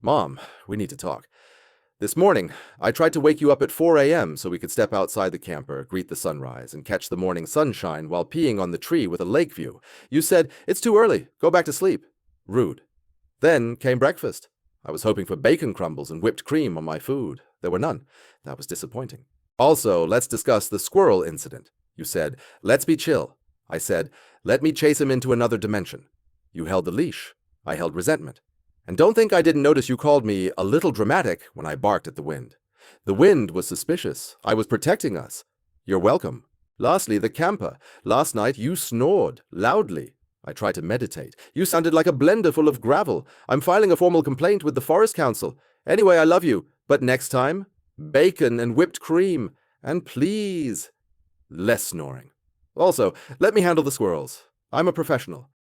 Mom, we need to talk. This morning, I tried to wake you up at 4 a.m. so we could step outside the camper, greet the sunrise, and catch the morning sunshine while peeing on the tree with a lake view. You said, "It's too early. Go back to sleep." Rude. Then came breakfast. I was hoping for bacon crumbles and whipped cream on my food. There were none. That was disappointing. Also, let's discuss the squirrel incident. You said, "Let's be chill." I said, "Let me chase him into another dimension." You held the leash. I held resentment. And don't think I didn't notice you called me a little dramatic when I barked at the wind. The wind was suspicious. I was protecting us. You're welcome. Lastly, the camper. Last night you snored loudly. I tried to meditate. You sounded like a blender full of gravel. I'm filing a formal complaint with the Forest Council. Anyway, I love you. But next time, bacon and whipped cream. And please, less snoring. Also, let me handle the squirrels. I'm a professional.